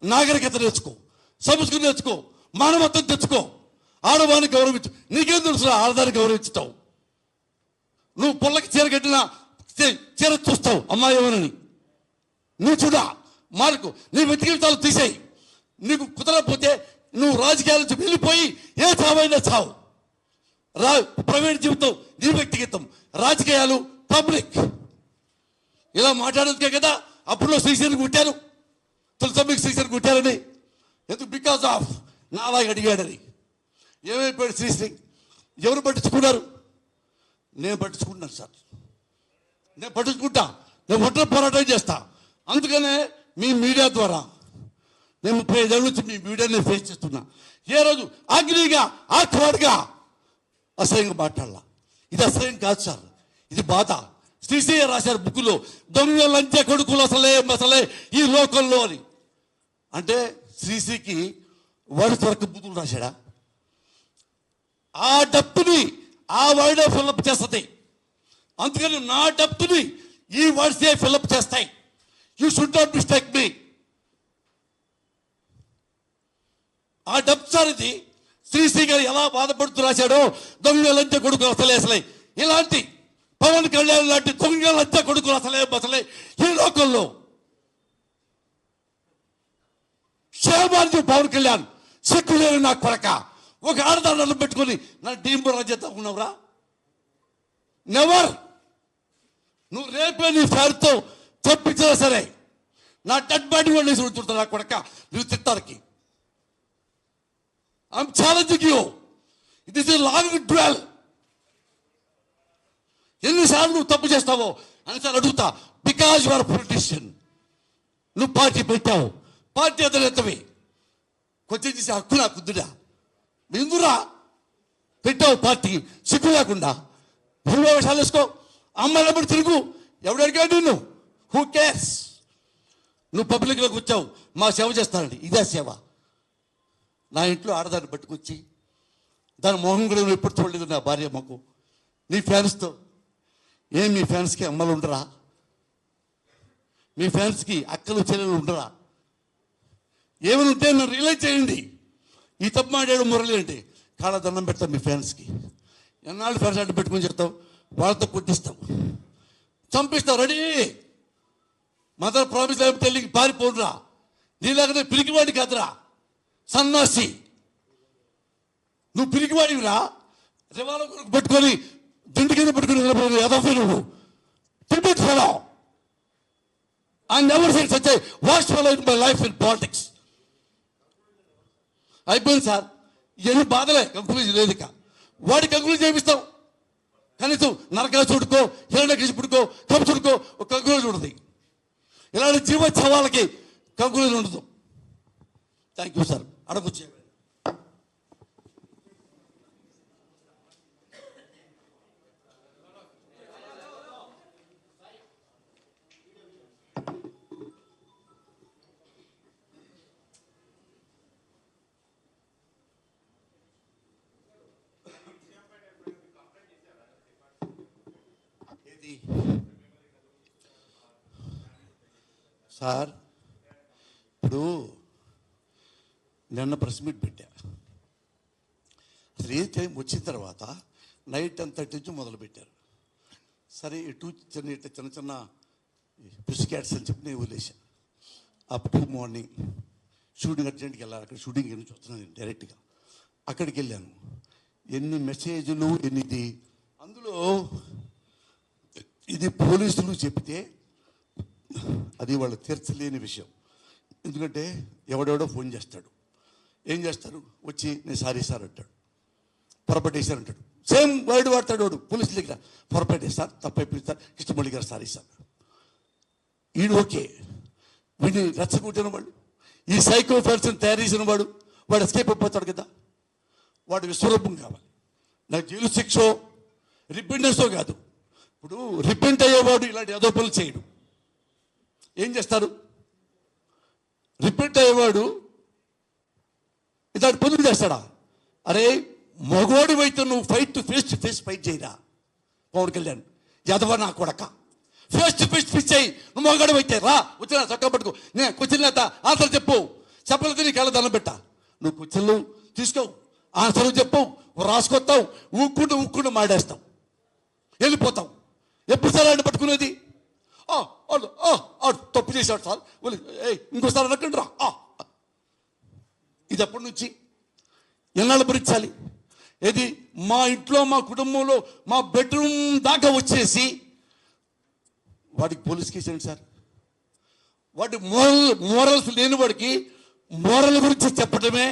నాగరికత నేర్చుకో, సంస్కృతి నేర్చుకో, మానవత్వం తెచ్చుకో, ఆడవాన్ని గౌరవించు. నీకేం తెలుసు ఆడదాన్ని గౌరవించుతావు? నువ్వు పుల్లకి చీర కట్టినా చీర చూస్తావు అమ్మాయి ఏమనని. నువ్వు చూడా మార్కు, నీ వ్యక్తిగతాలు తీసేయి. నీకు కుదరకపోతే నువ్వు రాజకీయాల నుంచి వెళ్ళిపోయి ఏ చావైనా చావు. ప్రైవేట్ జీవితం నీ వ్యక్తిగతం, రాజకీయాలు పబ్లిక్. ఇలా మాట్లాడేందుకే కదా అప్పుడులో శ్రీశ్రీని కుట్టారు, తులసమ్మికి శ్రీశ్రీని కుట్టారని. ఎందుకు? బికాజ్ ఆఫ్ నాలాగా అడిగాడని. ఏమైపోయాడు శ్రీశ్రీ? ఎవరు పట్టించుకున్నారు? నేను పట్టించుకుంటున్నాను సార్, నేను పట్టించుకుంటా, నేను ఒంటరి పోరాటం చేస్తా. అందుకనే మీ మీడియా ద్వారా నేను 35 ఏళ్ళ నుంచి మీ మీడియాని ఫేస్ చేస్తున్నా. ఏ రోజు అగ్నిగా ఆత్వాడుగా అసహ్యంగా మాట్లాడాల. ఇది అసహ్యం కాదు సార్, ఇది బాధ. శ్రీశ్రీ రాశారు బుక్కులో, దొంగ లంచ కొడుకులు అసలే ఈ లోకంలో అని. అంటే శ్రీశ్రీకి వాడి త్వరకు బుద్ధులు రాశాడా? ఆ డప్పుని ఆ వర్డే ఫిల్అప్ చేస్తుంది. అందుకని నా డప్పుని ఈ వర్డ్సే ఫిల్అప్ చేస్తాయి. యూ షుడ్ నాట్ మిస్టేక్ మీ. ఆ డబ్ సార్ ఇది. శ్రీశ్రీ గారు ఎలా బాధపడుతూ రాశాడో, దొంగ లంచ కొడుకులు అసలే ఇలాంటి పవన్ కళ్యాణ్ లాంటి దొంగ లంచ కొడుకులు అసలే ఈ లోకంలో. క్షేమాన్ని పవన్ కళ్యాణ్ సిక్కులేని నా కొరక ఒక ఆడదాన్ని పెట్టుకొని నన్ను డీంబు రాజ్యత ఉన్నావురా? నెవర్. నువ్వు రేపే నీ ఫ్యాన్తో చెప్పించినా సరే నా డెడ్ బాడీ వాళ్ళు చూడుతుంటా నా కొడక నువ్వు తిట్టానికి. I'm challenging you. It is a long duel. ఎన్నిసార్లు నువ్వు తప్పు చేస్తావో అనిసార్లు అడుగుతా. Because you are politician. నువ్వు పార్టీ పెట్టావు, పార్టీ అతనేతవి, కొంచెం చేసే హక్కు నాకు ఉందిరా. ఎందురా పెట్టావు పార్టీ? సిగ్గు లేకుండా భూమి వేషాలు వేసుకో, అమ్మాయిలప్పుడు తిరుగు. ఎవడు అడిగాడు నిన్ను? Who cares? నువ్వు పబ్లిక్లోకి వచ్చావు, మా సేవ చేస్తానండి. ఇదే సేవ. నా ఇంట్లో ఆడదాన్ని పట్టుకొచ్చి దాని మొహం కూడా ఎప్పుడు చూడలేదు నా భార్య మాకు. నీ ఫ్యాన్స్తో ఏం మీ ఫ్యాన్స్కి అమ్మలు ఉండరా? మీ ఫ్యాన్స్కి అక్కలు చెల్లెలు ఉండరా? ఏమైనా ఉంటే నన్ను రియలైజ్ చేయండి. ఈ తప్పు మాట్లాడు మురళి అంటే కాళ్ళ దండం పెడతాం మీ ఫ్యాన్స్కి. ఎన్నాళ్ళు ఫ్యాన్స్ అడ్డు పెట్టుకుని చెప్తాం, వాళ్ళతో కొట్టిస్తాం, చంపిస్తాం. రెడీ మదర్ ప్రామిస్ తల్లికి పారిపోడురా. నీలాగనే పిరికివాడి కాదురా సన్నాసి. నువ్వు పిరికివాడివిరా. రివాల్వర్ కొరకు పెట్టుకొని దిండు కింద పెట్టుకుని ఎదఫీ నువ్వు Tibet fellow. I never said such a worst fellow in my life in politics. అయిపోయింది సార్. ఇవన్నీ బాధలే, కంక్లూజన్ లేదు. ఇక వాడి కంక్లూజన్ చేపిస్తాం. కనీసం నరకా చూడుకో, హిరణ్యకశిపుడుకో, కంసుడికో ఒక కంక్లూజన్ ఉంటుంది. ఇలాంటి జీవోత్సవాలకి కంక్లూజన్ ఉండదు. Thank you sir. అడగొచ్చే సార్. ఇప్పుడు నిన్న ప్రెస్ మీట్ పెట్టా. అసలు ఏ టైం వచ్చిన తర్వాత నైట్ 10:30 నుంచి మొదలుపెట్టారు. సరే ఇటు చిన్న చిన్న పిస్ క్యాట్స్ అని చెప్పి నేను వదిలేశాను. అప్ టు మార్నింగ్ షూటింగ్ అర్జెంట్కి వెళ్ళాలి. అక్కడ షూటింగ్ నుంచి వస్తున్నాను నేను డైరెక్ట్గా. అక్కడికి వెళ్ళాను. ఎన్ని మెసేజ్లు ఎన్నిది. అందులో ఇది పోలీసులు చెప్తే అది వాళ్ళు తీర్చలేని విషయం. ఎందుకంటే ఎవడెవడో ఫోన్ చేస్తాడు. ఏం చేస్తారు? వచ్చి నేను సారీ సార్ అంటాడు, పొరపాటు వేశారు అంటాడు. సేమ్ వర్డ్ వాడతాడు వాడు పోలీసుల దగ్గర. పొరపాటు వేస్తారు, తప్పైపోయింది సార్, కృష్ణమౌళి గారు సారీ సార్. వీడు ఓకే. వీడిని రెచ్చగొట్టిన వాడు, ఈ సైకో పర్సన్ తయారు చేసిన వాడు ఎస్కేప్ అయిపోతాడు కదా. వాడు విశ్వరూపం కావాలి. నాకు జైలు శిక్షో రిపెండెన్సో కాదు. ఇప్పుడు రిపెంట్ అయ్యేవాడు ఇలాంటి ఏదో పనులు చేయడు. ఏం చేస్తారు? రిపెంట్ అయ్యేవాడు ఇలాంటి పనులు చేస్తాడా? అరే మగవాడి అయితే నువ్వు ఫేస్ టు ఫేస్ ఫైట్ చేయరా. పవన్ కళ్యాణ్ యాదవ నా కొడక, ఫేస్ టు ఫేస్ ఫిచ్ అయ్యి నువ్వు మగవాడి అయితే రా, వచ్చిన చక్క పట్టుకో. నేను క్వశ్చన్ ఆన్సర్ చెప్పు. చెప్పలేదు నీ కళ్ళ దండం పెట్టా. నువ్వు క్వశ్చన్లు తీసుకోవు, ఆన్సర్లు చెప్పవు, రాసుకొస్తావు, ఊక్కుంటూ మాడేస్తావు, వెళ్ళిపోతావు. ఎప్పుడు సార్ ఆయన పట్టుకునేది? తప్పు చేశాడు సార్, ఇంకోసారి అనకండి రా. ఇది ఎప్పటి నుంచి ఎన్నాళ్ళు భరించాలి? ఏది మా ఇంట్లో మా కుటుంబంలో మా బెడ్రూమ్ దాకా వచ్చేసి వాడికి పోలీస్ కేసు ఏంటి సార్? వాడి మోరల్స్ లేని వాడికి మోరల్ గురించి చెప్పడమే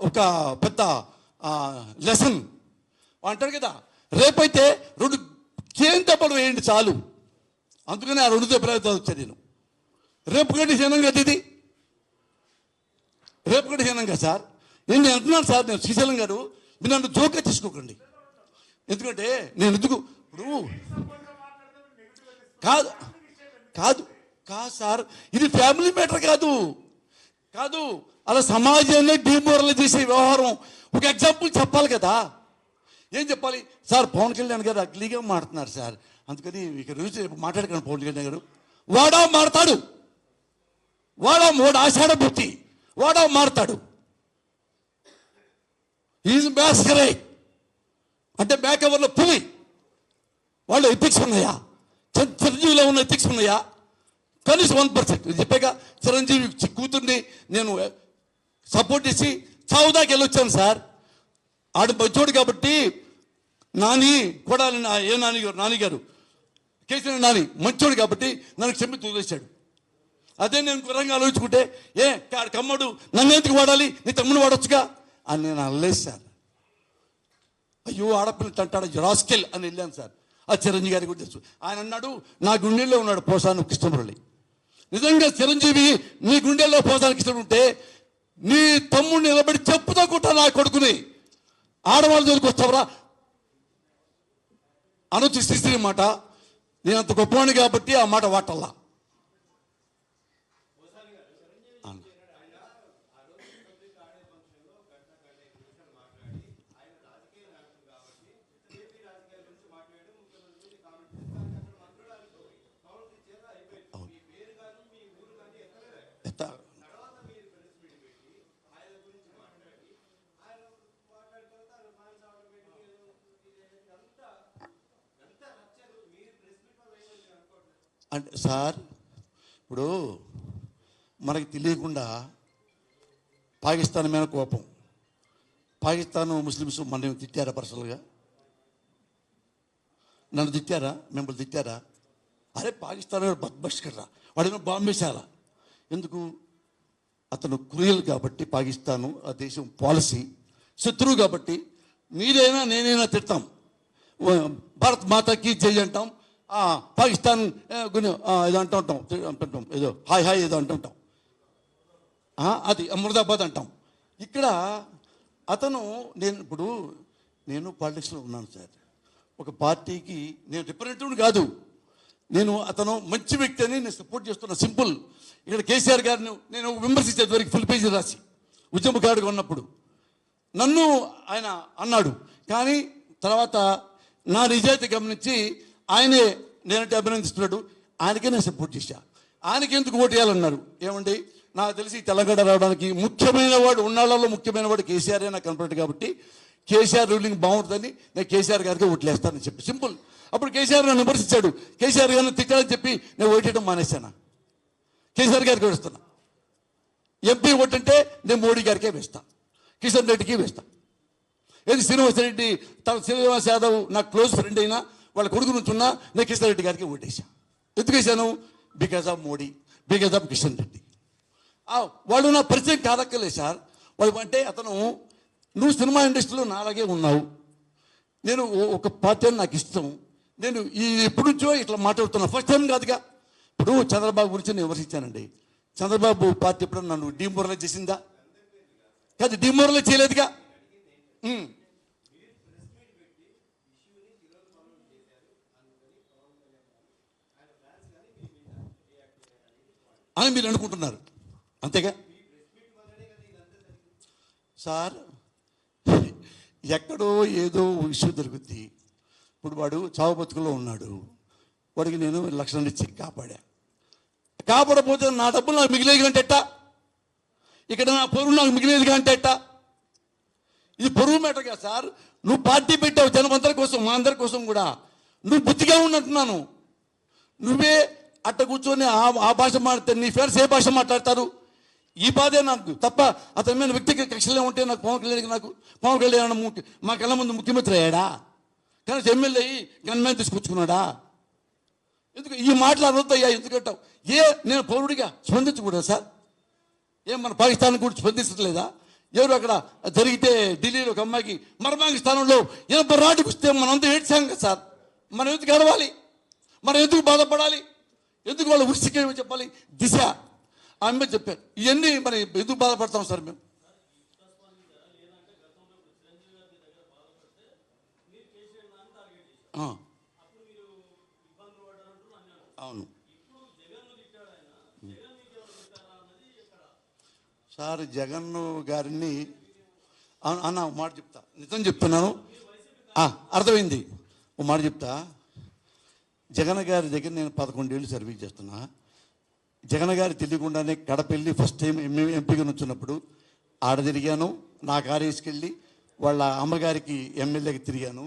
ఒక పెద్ద లెసన్ అంటాడు కదా. రేపైతే 2 చేను దెబ్బలు వేయండి చాలు. అందుకని ఆ 2 దెబ్బలు వచ్చాను నేను. రేపు కంటే హీనం కదా ఇది, రేపు కంటే హీనం కదా సార్. నేను అంటున్నాను సార్, నేను శ్రీశైలం గారు, మీరు నన్ను జోక్గా తీసుకోకండి. ఎందుకంటే నేను ఎందుకు ఇప్పుడు కాదు కాదు కాదు సార్, ఇది ఫ్యామిలీ మ్యాటర్ కాదు. అలా సమాజాన్ని డిమోరల్ చేసే వ్యవహారం. ఒక ఎగ్జాంపుల్ చెప్పాలి కదా. ఏం చెప్పాలి సార్? పవన్ కళ్యాణ్ గారు అగ్లీగా మాడుతున్నారు సార్, అందుకని ఇక రోజు మాట్లాడకండి. పవన్ కళ్యాణ్ గారు వాడా మాడతాడు, వాడు ఆషాఢ బుద్ధి, వాడా మాడతాడు. ఈజ్ మ్యాస్కరే అంటే బ్యాక్ ఎవర్లో పులి. వాళ్ళు ఎథిక్స్ ఉన్నాయా? చిరంజీవిలో ఉన్న ఎథిక్స్ ఉన్నాయా? కనీసం 1%. చెప్పాక చిరంజీవి కూతుర్ని నేను సపోర్ట్ చేసి చావుదాకి వెళ్ళొచ్చాను సార్. ఆడు మంచోడు కాబట్టి నాని కూడా నానిగారు కేసీఆర్ నాని మంచోడు కాబట్టి నన్ను క్షమి వదిలేశాడు. అదే నేను గురంగా ఆలోచించుకుంటే కమ్మడు నన్ను ఎందుకు వాడాలి, నీ తమ్ముడు వాడొచ్చుగా అని నేను అనలేదు సార్. అయ్యో ఆడపిల్ల అంటాడు రాస్కెల్ అని వెళ్ళాను సార్. ఆ చిరంజీవి గారికి కూడా తెలుసు. ఆయన అన్నాడు నా గుండెల్లో ఉన్నాడు పోసాను కృష్ణమురళి. నిజంగా చిరంజీవి నీ గుండెల్లో పోసాను కృష్ణుడు ఉంటే నీ తమ్ముడిని నిలబడి చెప్పుతో కుట్టా నా కొడుకుని ఆడవాళ్ళ జోలికి వస్తావరా అనొచ్చు. శ్రీశ్రీ మాట నేను అంత గొప్పవాణి కాబట్టి ఆ మాట వాటల్లా. అంటే సార్ ఇప్పుడు మనకి తెలియకుండా పాకిస్తాన్ మీద కోపం, పాకిస్తాన్ ముస్లిమ్స్ మన తిట్టారా? పర్సనల్గా నన్ను తిట్టారా? మిమ్మల్ని తిట్టారా? అరే పాకిస్తాన్ బద్మష్కర్రా, వాడేమో బాంబేశాలా? ఎందుకు? అతను క్రూయల్ కాబట్టి పాకిస్తాను ఆ దేశం పాలసీ. శత్రువు కాబట్టి మీరైనా నేనైనా తిడతాం, భారత్ మాతాకి జై అంటాం, పాకిస్తాన్ ఏదో అంటుంటాం ఏదో హాయ్ ఏదో అంటుంటాం, అది ముర్దాబాద్ అంటాం. ఇక్కడ అతను నేను పాలిటిక్స్లో ఉన్నాను సార్. ఒక పార్టీకి నేను రిప్రజెంటేటివ్ కాదు, అతను మంచి వ్యక్తి అని నేను సపోర్ట్ చేస్తున్నా. సింపుల్. ఇక్కడ కేసీఆర్ గారిని నేను విమర్శించేది వరకు ఫుల్ పేజీ రాసి ఉద్యమకారుడుగా ఉన్నప్పుడు నన్ను ఆయన అన్నాడు. కానీ తర్వాత నా నిజాయితీ గమనించి ఆయనే నేనంటే అభినందిస్తున్నాడు. ఆయనకే నేను సపోర్ట్ చేశా. ఆయనకి ఎందుకు ఓటు వేయాలన్నారు? ఏమండి నాకు తెలిసి తెలంగాణ రావడానికి ముఖ్యమైన వాడు ఉన్నాళ్ళలో ముఖ్యమైన వాడు కేసీఆర్ నాకు కనపడ్డాడు కాబట్టి కేసీఆర్ రూలింగ్ బాగుంటుందని నేను కేసీఆర్ గారికి ఓట్లేస్తానని చెప్పి సింపుల్. అప్పుడు కేసీఆర్ నన్ను విమర్శించాడు. కేసీఆర్ గారిని తిట్టాలని చెప్పి నేను ఓటేయడం మానేశాను. కేసీఆర్ గారికి వేస్తున్నా. ఎంపీ ఓటంటే నేను మోడీ గారికే వేస్తా, కిషన్ రెడ్డికి వేస్తా. ఏది శ్రీనివాస్ యాదవ్ నాకు క్లోజ్ ఫ్రెండ్ అయినా వాళ్ళ కొడుకు నుంచున్నా నేను కిషన్ రెడ్డి గారికి ఓటేసా. ఎందుకు వేసాను? Because of Modi, because of Kishan Reddy. వాళ్ళు నా పరిచయం కాదక్కలేదు సార్. వాళ్ళు అంటే అతను నువ్వు సినిమా ఇండస్ట్రీలో నాలాగే ఉన్నావు, నేను ఒక పార్టీ అని నాకు ఇష్టం, నేను ఎప్పటి నుంచో ఇట్లా మాట్లాడుతున్నా. ఫస్ట్ టైం కాదుగా. ఇప్పుడు చంద్రబాబు గురించి నేను విమర్శించానండి. చంద్రబాబు పార్టీ ఎప్పుడు నన్ను డిమోరలైజ్ చేసిందా? కాదు, డిమోరలైజ్ చేయలేదుగా. అని మీరు అనుకుంటున్నారు, అంతేగా సార్? ఎక్కడో ఏదో ఇష్యూ దొరుకుద్ది. ఇప్పుడు వాడు చావు బతుకులో ఉన్నాడు, వాడికి నేను 1,00,000 ఇచ్చి కాపాడా. కాపాడపోతే నా డబ్బులు నాకు మిగిలేదు అంటే ఎట్టా? ఇక్కడ నా పొరుగు నాకు మిగిలేదు అంటే ఎట్టా? ఇది పొరుగు మేటగా సార్. నువ్వు పార్టీ పెట్టావు జనమందరి కోసం, మా అందరి కోసం కూడా. నువ్వు బుద్ధిగా ఉన్నట్టున్నాను. నువ్వే అట్ట కూర్చొని ఆ భాష మాట్లాడితే నీ ఫ్రెండ్స్ ఏ భాష మాట్లాడతారు? ఈ బాధే నాకు తప్ప అతని మీద వ్యక్తిగత కక్షలే ఉంటే నాకు పవన్ కళ్యాణ్ మా కళ్ళ ముందు ముఖ్యమంత్రి అయ్యాడా? కానీ ఎమ్మెల్యే గన్మ్యాన్ తీసుకొచ్చుకున్నాడా? ఎందుకు ఈ మాటలు అనొద్దయ్యా? ఎందుకంటావు? నేను పౌరుడిగా స్పందించకూడదు సార్? మన పాకిస్తాన్ కూడా స్పందించట్లేదా? ఎవరు అక్కడ జరిగితే ఢిల్లీలో ఒక అమ్మాయికి మర్మాంగ స్థానంలో ఎంత రాటుకు వస్తే మనంతా ఏడ్చాం కదా సార్. మనం ఎందుకు గడవాలి? మనం ఎందుకు బాధపడాలి? ఎందుకు వాళ్ళు ఉరిసికేమని చెప్పాలి? దిశ ఆమె చెప్పారు. ఇవన్నీ మరి ఎందుకు బాధపడతాం సార్ మేము? అవును సార్, జగన్ గారిని అన్న ఒక మాట చెప్తా, నిజం చెప్తున్నాను. అర్థమైంది. ఒక మాట చెప్తా. జగన్ గారి దగ్గర నేను 11 ఏళ్ళు సర్వీస్ చేస్తున్నా. జగన్ గారి తెలియకుండానే కడపెళ్ళి ఫస్ట్ టైం ఎంపీగా నుంచున్నప్పుడు ఆడ తిరిగాను. నా కారు వేసుకెళ్ళి వాళ్ళ అమ్మగారికి ఎమ్మెల్యేకి తిరిగాను.